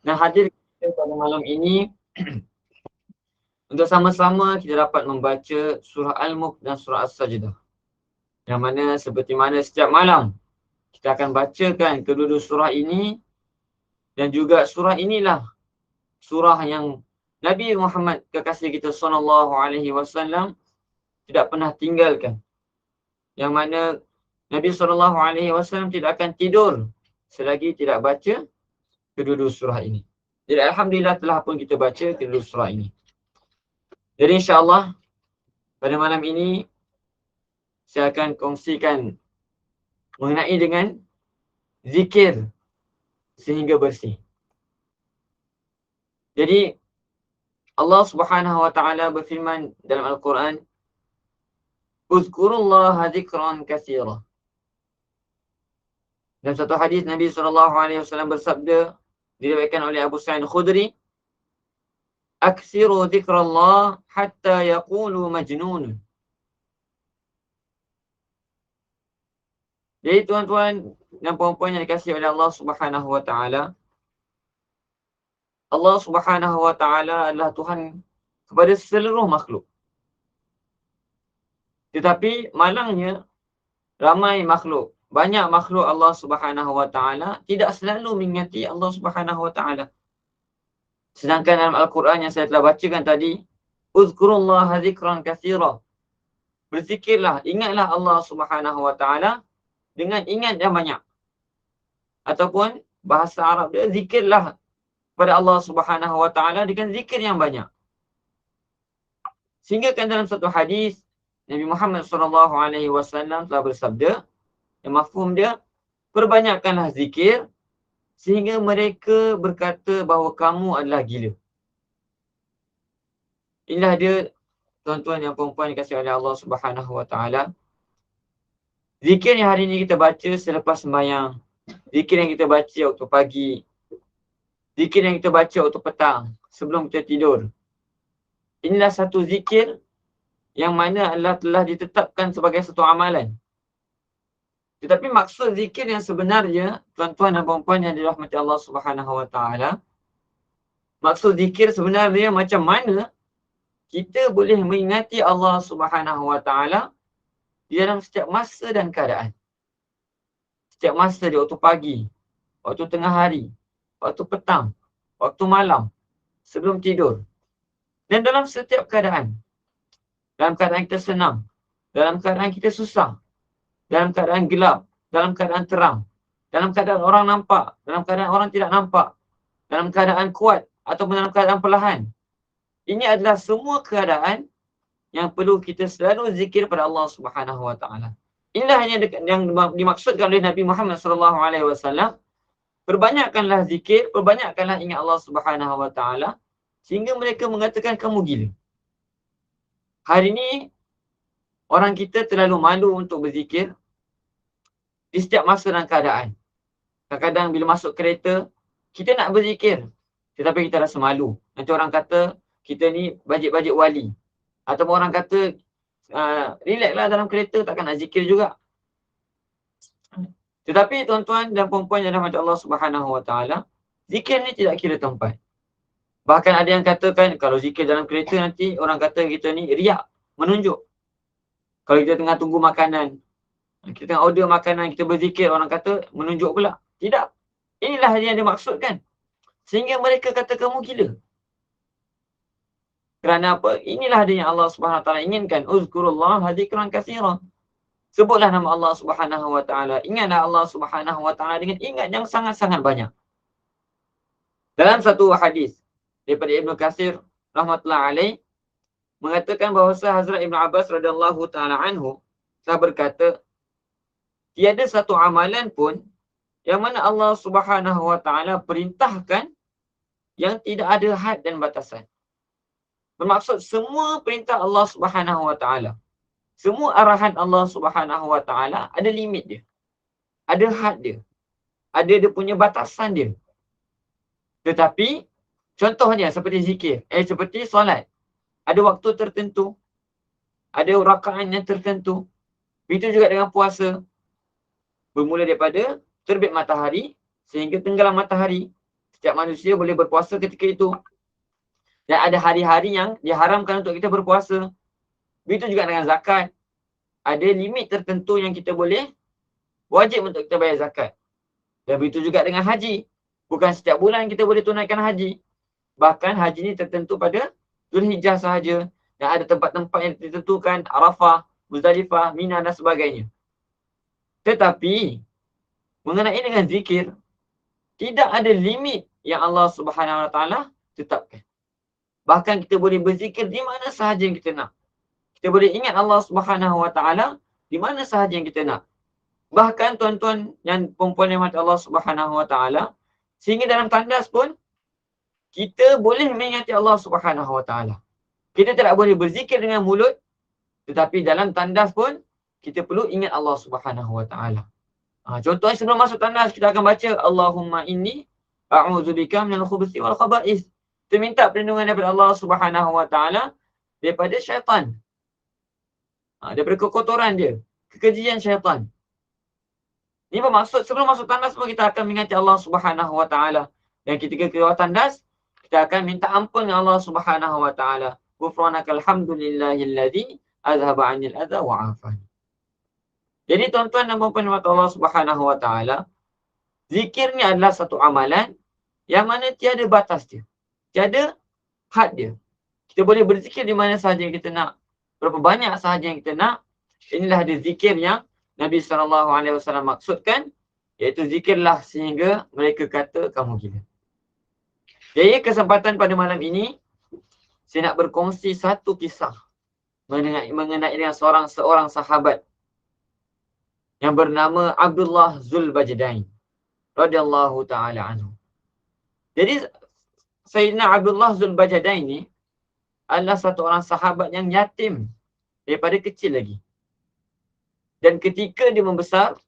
Nah, hadir kita pada malam ini untuk sama-sama kita dapat membaca surah Al-Mulk dan surah As-Sajdah. Yang mana seperti mana setiap malam kita akan bacakan kedua-dua surah ini, dan juga surah inilah surah yang Nabi Muhammad kekasih kita sallallahu alaihi wasallam tidak pernah tinggalkan. Yang mana Nabi sallallahu alaihi wasallam tidak akan tidur selagi tidak baca kedua-dua surah ini. Jadi alhamdulillah telah pun kita baca kedua surah ini. Jadi insya-Allah pada malam ini saya akan kongsikan mengenai dengan zikir sehingga bersih. Jadi Allah Subhanahu wa taala berfirman dalam Al-Quran, "Uzkurullaha dzikran katsira." Dalam satu hadis Nabi SAW bersabda, diriwayatkan oleh Abu Sa'id Khudri, "Aksiru dzikrallah hatta yaqulu majnun." Jadi tuan-tuan dan puan-puan yang dikasihi oleh Allah Subhanahu wa taala, Allah Subhanahu wa taala adalah Tuhan kepada seluruh makhluk. Tetapi malangnya ramai makhluk, banyak makhluk Allah Subhanahu wa taala tidak selalu mengingati Allah Subhanahu wa taala. Sedangkan dalam Al-Quran yang saya telah bacakan tadi, "Uzkurullaha dzikran katsira." Berzikirlah, ingatlah Allah Subhanahu wa taala dengan ingat yang banyak. Ataupun bahasa Arab dia, zikirlah pada Allah Subhanahu wa taala dengan zikir yang banyak. Sehingga kan dalam satu hadis Nabi Muhammad sallallahu alaihi wasallam telah bersabda, yang mafhum dia, perbanyakkanlah zikir sehingga mereka berkata bahawa kamu adalah gila. Inilah dia tuan-tuan yang puan-puan dikasihi oleh Allah Subhanahu wa taala. Zikir yang hari ini kita baca selepas sembahyang, zikir yang kita baca waktu pagi, zikir yang kita baca waktu petang sebelum kita tidur. Inilah satu zikir yang mana Allah telah ditetapkan sebagai satu amalan. Tetapi maksud zikir yang sebenarnya, tuan-tuan dan puan-puan yang dirahmati Allah Subhanahu wa taala, maksud zikir sebenarnya macam mana kita boleh mengingati Allah Subhanahu wa taala di dalam setiap masa dan keadaan. Setiap masa di waktu pagi, waktu tengah hari, waktu petang, waktu malam, sebelum tidur. Dan dalam setiap keadaan. Dalam keadaan kita senang, dalam keadaan kita susah, dalam keadaan gelap, dalam keadaan terang, dalam keadaan orang nampak, dalam keadaan orang tidak nampak, dalam keadaan kuat ataupun dalam keadaan perlahan. Ini adalah semua keadaan yang perlu kita selalu zikir pada Allah Subhanahu wa taala. Inilah yang dimaksudkan oleh Nabi Muhammad sallallahu alaihi wasallam, perbanyakkanlah zikir, perbanyakkanlah ingat Allah Subhanahu wa taala sehingga mereka mengatakan kamu gila. Hari ini orang kita terlalu malu untuk berzikir di setiap masa dan keadaan. Kadang-kadang bila masuk kereta, kita nak berzikir tetapi kita rasa malu. Nanti orang kata kita ni bajet-bajet wali. Ataupun orang kata, relaxlah dalam kereta, takkan nak zikir juga. Tetapi tuan-tuan dan puan-puan yang dirahmati Allah Subhanahu wa taala, zikir ni tidak kira tempat. Bahkan ada yang katakan kalau zikir dalam kereta nanti orang kata kita ni riak, menunjuk. Kalau kita tengah tunggu makanan, kita tengah order makanan, kita berzikir, orang kata menunjuk pula. Tidak. Inilah yang dimaksudkan. Sehingga mereka kata kamu gila. Kerana apa? Inilah dia yang Allah Subhanahu wa taala inginkan. Uzkurullaha dzikran katsira. Sebutlah nama Allah Subhanahu wa taala. Ingatlah Allah Subhanahu wa taala dengan ingat yang sangat-sangat banyak. Dalam satu hadis daripada Ibnu Katsir rahmatullah alaih mengatakan bahawa Hazrat Ibnu Abbas radhiyallahu taala anhu telah berkata, tiada satu amalan pun yang mana Allah Subhanahu wa taala perintahkan yang tidak ada had dan batasan. Bermaksud semua perintah Allah Subhanahu wa taala, semua arahan Allah Subhanahu wa taala ada limit dia. Ada had dia. Ada dia punya batasan dia. Tetapi contohnya seperti zikir, seperti solat. Ada waktu tertentu. Ada rakaat yang tertentu. Begitu juga dengan puasa. Bermula daripada terbit matahari sehingga tenggelam matahari. Setiap manusia boleh berpuasa ketika itu. Dan ada hari-hari yang diharamkan untuk kita berpuasa. Begitu juga dengan zakat. Ada limit tertentu yang kita boleh wajib untuk kita bayar zakat. Dan begitu juga dengan haji. Bukan setiap bulan kita boleh tunaikan haji. Bahkan haji ni tertentu pada Zulhijjah sahaja. Dan ada tempat-tempat yang ditentukan, Arafah, Muzdalifah, Mina dan sebagainya. Tetapi mengenai dengan zikir, tidak ada limit yang Allah Subhanahu Wa Taala tetapkan. Bahkan kita boleh berzikir di mana sahaja yang kita nak. Kita boleh ingat Allah Subhanahu Wa Taala di mana sahaja yang kita nak. Bahkan tuan-tuan yang perempuan yang mati Allah Subhanahu Wa Taala, sehingga dalam tandas pun kita boleh mengingati Allah Subhanahu Wa Taala. Kita tidak boleh berzikir dengan mulut, tetapi dalam tandas pun kita perlu ingat Allah Subhanahu Wa Taala. Contohnya sebelum masuk tandas kita akan baca Allahumma inni a'udzubika minal khubuthi wal khaba'ith. Kita minta perlindungan daripada Allah Subhanahu Wa Taala daripada syaitan. Daripada kekotoran dia, kekejian syaitan. Ini bermaksud sebelum masuk tandas pun kita akan mengingati Allah Subhanahu Wa Taala. Dan ketika keluar tandas, kita akan minta ampun dengan Allah Subhanahu Wa Taala. Ghufranakal hamdulillahilladzi azhaba 'anil adza wa 'afani. Jadi tuan-tuan dan puan-puan Allah Subhanahu Wa Taala, zikir ni adalah satu amalan yang mana tiada batas dia. Tiada had dia. Kita boleh berzikir di mana sahaja yang kita nak. Berapa banyak sahaja yang kita nak. Inilah dia zikir yang Nabi SAW maksudkan, iaitu zikirlah sehingga mereka kata kamu gila. Jadi kesempatan pada malam ini, saya nak berkongsi satu kisah mengenai dengan seorang sahabat yang bernama Abdullah Zulbajdain radhiyallahu taala anhu. Jadi Sayyidina Abdullah Zulbajdain ni adalah satu orang sahabat yang yatim daripada kecil lagi. Dan ketika dia membesar,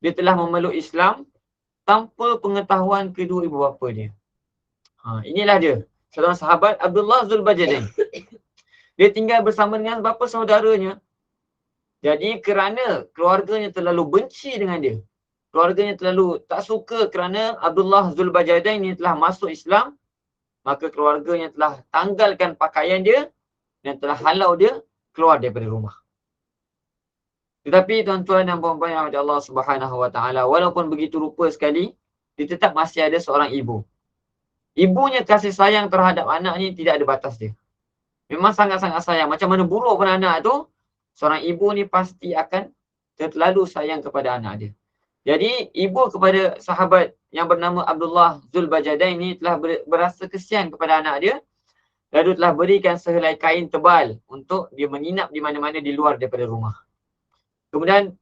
dia telah memeluk Islam tanpa pengetahuan kedua ibu bapa dia. Inilah dia, seorang sahabat Abdullah Zulbajdain. Dia tinggal bersama dengan bapa saudaranya. Jadi kerana keluarganya terlalu benci dengan dia, keluarganya terlalu tak suka kerana Abdullah Zulbajdain ni telah masuk Islam, maka keluarganya telah tanggalkan pakaian dia dan telah halau dia keluar daripada rumah. Tetapi tuan-tuan dan puan-puan yang dirahmati Allah Subhanahu Wa Taala, walaupun begitu rupa sekali, dia tetap masih ada seorang ibu. Ibunya kasih sayang terhadap anak ni tidak ada batas dia. Memang sangat-sangat sayang. Macam mana buruk pun anak tu, seorang ibu ni pasti akan terlalu sayang kepada anak dia. Jadi ibu kepada sahabat yang bernama Abdullah Zulbajdain ni telah berasa kesian kepada anak dia, lalu telah berikan sehelai kain tebal untuk dia menginap di mana-mana di luar daripada rumah. Kemudian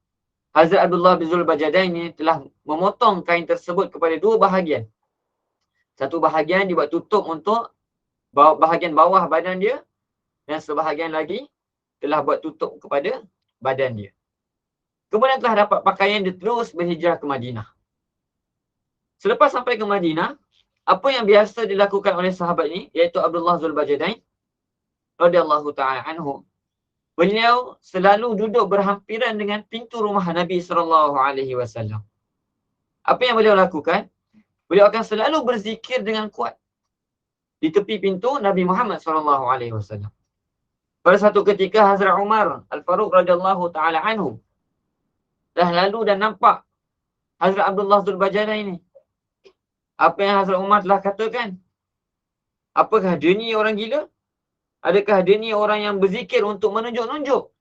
Hazrat Abdullah bin Zulbajdain ni telah memotong kain tersebut kepada dua bahagian. Satu bahagian dibuat tutup untuk bahagian bawah badan dia, dan sebahagian lagi telah buat tutup kepada badan dia. Kemudian telah dapat pakaian, dia terus berhijrah ke Madinah. Selepas sampai ke Madinah, apa yang biasa dilakukan oleh sahabat ini, iaitu Abdullah Zulbajdain radhiyallahu taala anhu, beliau selalu duduk berhampiran dengan pintu rumah Nabi SAW. Apa yang beliau lakukan? Beliau akan selalu berzikir dengan kuat di tepi pintu Nabi Muhammad SAW. Pada satu ketika Hazrat Umar Al-Faruq radhiyallahu taala anhu dah lalu dan nampak Hazrat Abdullah Zulbajdain ini. Apa yang Hazrat Umar telah katakan? Apakah dia ni orang gila? Adakah dia ni orang yang berzikir untuk menunjuk-nunjuk?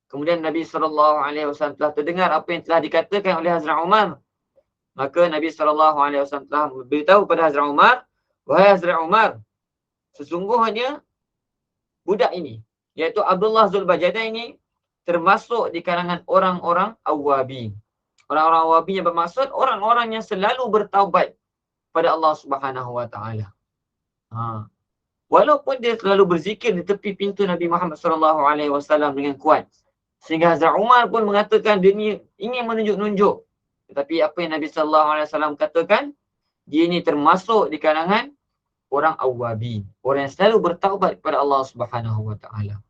Kemudian Nabi SAW telah terdengar apa yang telah dikatakan oleh Hazrat Umar. Maka Nabi SAW telah beritahu kepada Hazrat Umar, wahai Hazrat Umar, sesungguhnya budak ini, iaitu Abdullah Zulbajdain ini, termasuk di kalangan orang-orang Awabi. Orang-orang Awabi yang bermaksud orang-orang yang selalu bertaubat pada Allah Subhanahu Wa Taala. Walaupun dia selalu berzikir di tepi pintu Nabi Muhammad SAW dengan kuat, sehingga Hazrat Umar pun mengatakan dia ni ingin menunjuk-nunjuk. Tetapi apa yang Nabi SAW katakan, dia ni termasuk di kalangan orang Awabi, orang yang selalu bertaubat kepada Allah Subhanahu Wa Taala.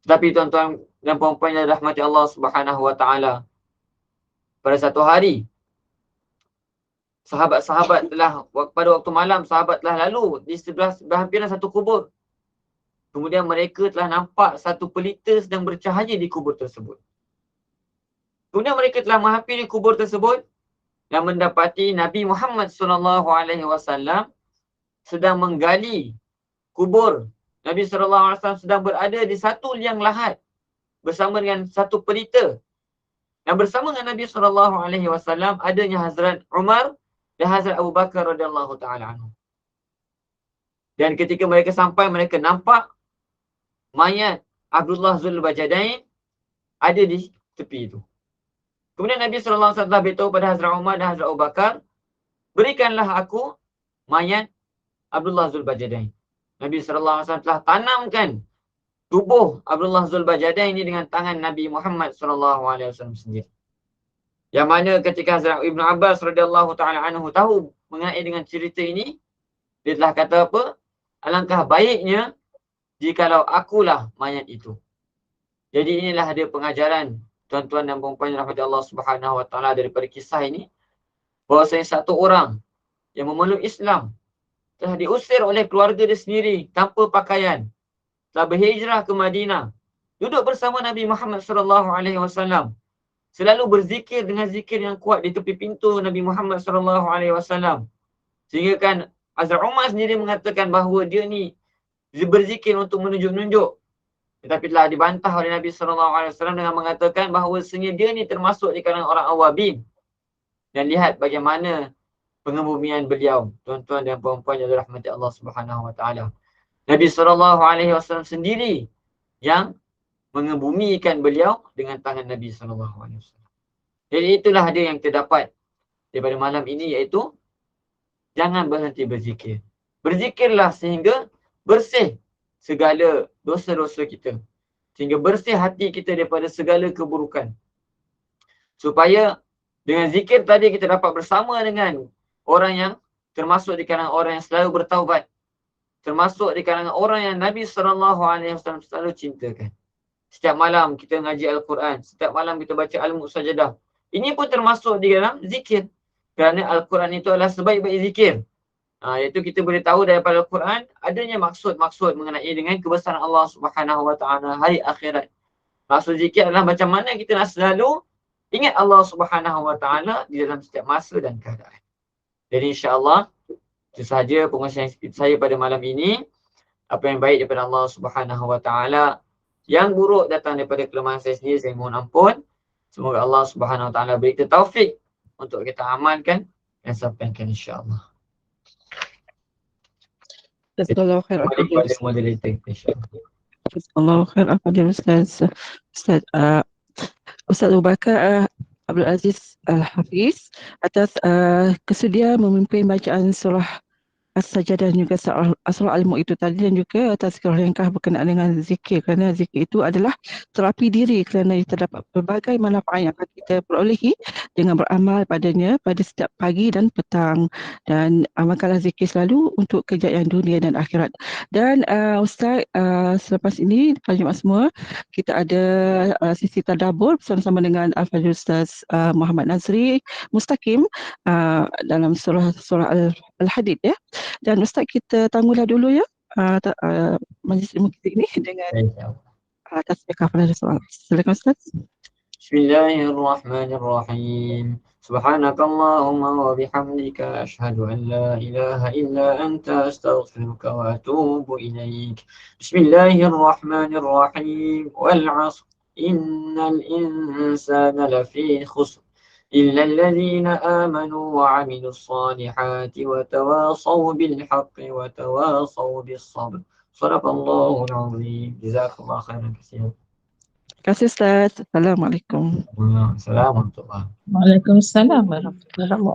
Tetapi tuan-tuan dan puan-puan yang dirahmati Allah Subhanahu Wa Taala, pada satu hari sahabat-sahabat telah, pada waktu malam sahabat telah lalu di sebelah berhampiran satu kubur. Kemudian mereka telah nampak satu pelita sedang bercahaya di kubur tersebut. Kemudian mereka telah menghampiri kubur tersebut dan mendapati Nabi Muhammad SAW sedang menggali kubur. Nabi SAW sedang berada di satu liang lahat bersama dengan satu pelita. Dan bersama dengan Nabi SAW adanya Hazrat Umar dan Hazrat Abu Bakar radhiyallahu ta'ala anhu. Dan ketika mereka sampai, mereka nampak mayat Abdullah Zulbajadain ada di tepi itu. Kemudian Nabi SAW beritahu pada Hazrat Umar dan Hazrat Abu Bakar, berikanlah aku mayat Abdullah Zulbajadain. Nabi SAW telah tanamkan tubuh Abdullah Zulbajadain ini dengan tangan Nabi Muhammad SAW sendiri. Yang mana ketika Hazrat Ibn Abbas radhiyallahu ta'ala anhu tahu mengenai dengan cerita ini, dia telah kata apa? Alangkah baiknya jikalau akulah mayat itu. Jadi inilah dia pengajaran tuan-tuan dan puan-puan yang rahmati Allah Subhanahu wa taala daripada kisah ini, bahawasanya satu orang yang memeluk Islam telah diusir oleh keluarga dia sendiri tanpa pakaian, telah berhijrah ke Madinah, duduk bersama Nabi Muhammad SAW, selalu berzikir dengan zikir yang kuat di tepi pintu Nabi Muhammad SAW. Sehingga kan Hazrat Umar sendiri mengatakan bahawa dia ni berzikir untuk menunjuk-nunjuk. Tetapi telah dibantah oleh Nabi SAW dengan mengatakan bahawa sebenarnya dia ni termasuk di kalangan orang awabin. Dan lihat bagaimana pengebumian beliau, tuan-tuan dan puan-puan yang dirahmati Allah Subhanahu wa taala. Nabi SAW sendiri yang mengebumikan beliau dengan tangan Nabi SAW. Jadi itulah dia yang terdapat daripada malam ini, iaitu jangan berhenti berzikir. Berzikirlah sehingga bersih segala dosa-dosa kita. Sehingga bersih hati kita daripada segala keburukan. Supaya dengan zikir tadi kita dapat bersama dengan orang yang termasuk di kalangan orang yang selalu bertaubat. Termasuk di kalangan orang yang Nabi SAW selalu cintakan. Setiap malam kita ngaji Al-Quran. Setiap malam kita baca Al-Musajadah. Ini pun termasuk di dalam zikir. Kerana Al-Quran itu adalah sebaik-baik zikir. Iaitu kita boleh tahu daripada Al-Quran adanya maksud-maksud mengenai dengan kebesaran Allah Subhanahu wa taala hari akhirat. Maksud zikir adalah macam mana kita nak selalu ingat Allah Subhanahu wa taala di dalam setiap masa dan keadaan. Jadi insya-Allah itu sahaja pengurusan saya pada malam ini. Apa yang baik daripada Allah Subhanahu wa taala, yang buruk datang daripada kelemahan saya sendiri, saya mohon ampun. Semoga Allah Subhanahu wa taala beri kita taufik untuk kita amalkan dan sampaikan insya-Allah. Jazakallahu khair. Kepada moderator insya-Allah. Jazakallahu khair kepada Ustaz Abu Bakar Abdul Aziz Al-Hafiz atas kesedia memimpin bacaan surah As-Sajadah dan juga surah Al-Mulk itu tadi, dan juga atas kerangka berkenaan dengan zikir, kerana zikir itu adalah terapi diri, kerana terdapat berbagai manfaat yang akan kita perolehi dengan beramal padanya pada setiap pagi dan petang, dan amalkanlah zikir selalu untuk kejayaan dunia dan akhirat. Dan Ustaz, selepas ini jemaah semua, kita ada sisi tadabbur bersama-sama dengan Al-Fadhil Ustaz Muhammad Nazri Mustaqim dalam surah Al-Hadid ya. Dan Ustaz, kita tangguhlah dulu ya majlis ilmu kita ini dengan tasbih kafalah Rasulullah. Silakan Ustaz. Bismillahirrahmanirrahim. Subhanakallahumma wa bihamdika asyhadu an la ilaha illa anta astaghfiruka wa atubu ilaik. Bismillahirrahmanirrahim. Wal 'ashr innal insana lafi khusr إلا الذين آمنوا وعملوا الصالحات وتواصوا بالحق وتواصوا بالصبر. صدق الله العظيم. جزاكم الله خيرا كثيرا. Terima kasih Ustaz. Assalamualaikum. Waalaikumsalam warahmatullahi wabarakatuh. Waalaikumsalam warahmatullahi wabarakatuh.